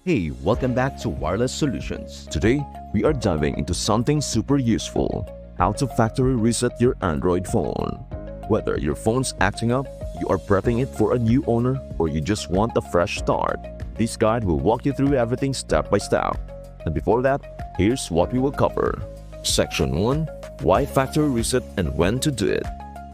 Hey, welcome back to Wireless Solutions. Today, we are diving into something super useful: how to factory reset your Android phone. Whether your phone's acting up, you are prepping it for a new owner, or you just want a fresh start, this guide will walk you through everything step by step. And before that, here's what we will cover. Section 1. Why factory reset and when to do it.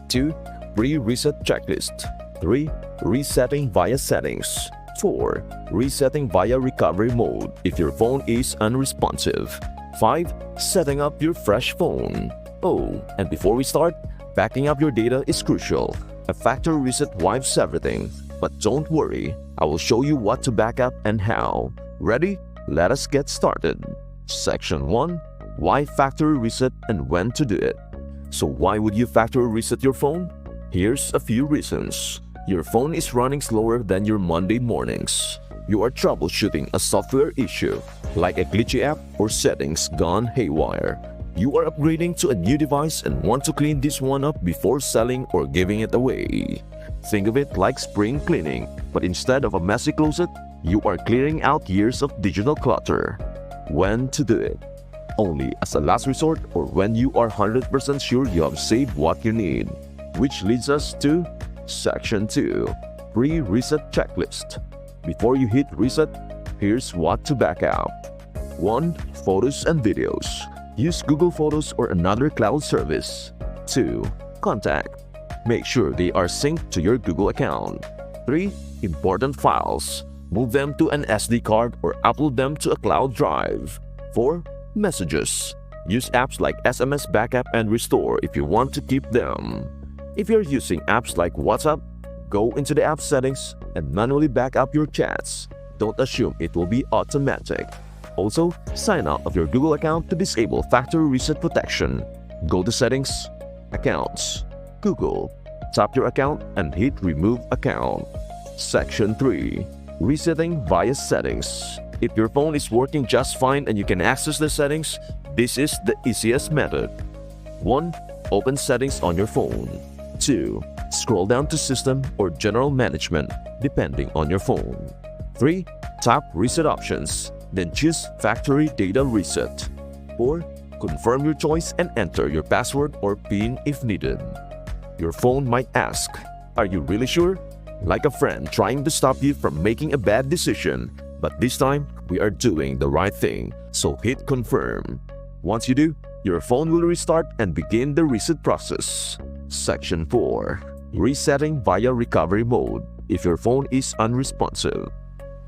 2. Pre-reset checklist. 3. Resetting via settings. 4. Resetting via recovery mode if your phone is unresponsive. 5. Setting up your fresh phone. Oh, and before we start, backing up your data is crucial. A factory reset wipes everything. But don't worry, I will show you what to back up and how. Ready? Let us get started. Section 1. Why factory reset and when to do it. So why would you factory reset your phone? Here's a few reasons. Your phone is running slower than your Monday mornings. You are troubleshooting a software issue, like a glitchy app or settings gone haywire. You are upgrading to a new device and want to clean this one up before selling or giving it away. Think of it like spring cleaning, but instead of a messy closet, you are clearing out years of digital clutter. When to do it. Only as a last resort or when you are 100% sure you have saved what you need. Which leads us to Section 2. Pre-reset checklist. Before you hit reset, here's what to back up. 1. Photos and videos. Use Google Photos or another cloud service. 2. Contact. Make sure they are synced to your Google account. 3. Important files. Move them to an SD card or upload them to a cloud drive. 4. Messages. Use apps like SMS backup and restore if you want to keep them. If you're using apps like WhatsApp, go into the app settings and manually back up your chats. Don't assume it will be automatic. Also, sign out of your Google account to disable factory reset protection. Go to Settings, Accounts, Google. Tap your account and hit Remove Account. Section 3. Resetting via settings. If your phone is working just fine and you can access the settings, this is the easiest method. 1. Open Settings on your phone. 2. Scroll down to System or General Management, depending on your phone. 3. Tap Reset Options, then choose Factory Data Reset. 4. Confirm your choice and enter your password or PIN if needed. Your phone might ask, "Are you really sure?" Like a friend trying to stop you from making a bad decision. But this time, we are doing the right thing, so hit Confirm. Once you do, your phone will restart and begin the reset process. Section 4. Resetting via recovery mode if your phone is unresponsive.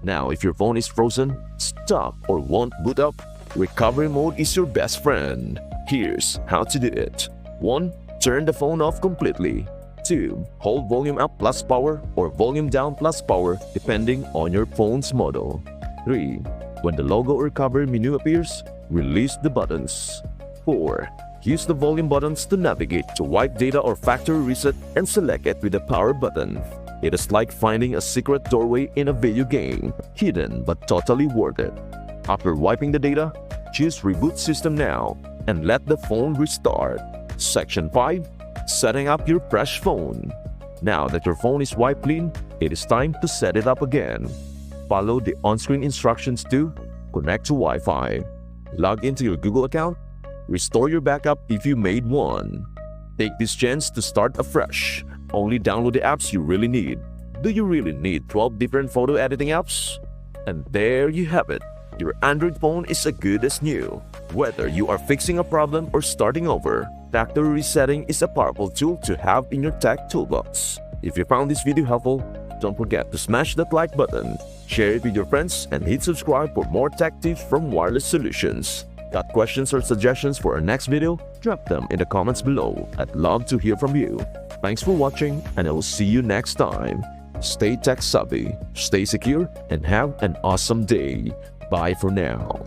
Now, if your phone is frozen, stuck, or won't boot up, recovery mode is your best friend. Here's how to do it. 1. Turn the phone off completely. 2. Hold volume up plus power or volume down plus power depending on your phone's model. 3. When the logo or recovery menu appears, release the buttons. 4. Use the volume buttons to navigate to wipe data or factory reset and select it with the power button. It is like finding a secret doorway in a video game, hidden but totally worth it. After wiping the data, choose Reboot System now and let the phone restart. Section 5. Setting up your fresh phone. Now that your phone is wiped clean, it is time to set it up again. Follow the on-screen instructions to connect to Wi-Fi, log into your Google account, restore your backup if you made one. Take this chance to start afresh. Only download the apps you really need. Do you really need 12 different photo editing apps? And there you have it. Your Android phone is as good as new. Whether you are fixing a problem or starting over, factory resetting is a powerful tool to have in your tech toolbox. If you found this video helpful, don't forget to smash that like button, share it with your friends, and hit subscribe for more tech tips from Wireless Solutions. Got questions or suggestions for our next video? Drop them in the comments below. I'd love to hear from you. Thanks for watching, and I will see you next time. Stay tech savvy, stay secure, and have an awesome day. Bye for now.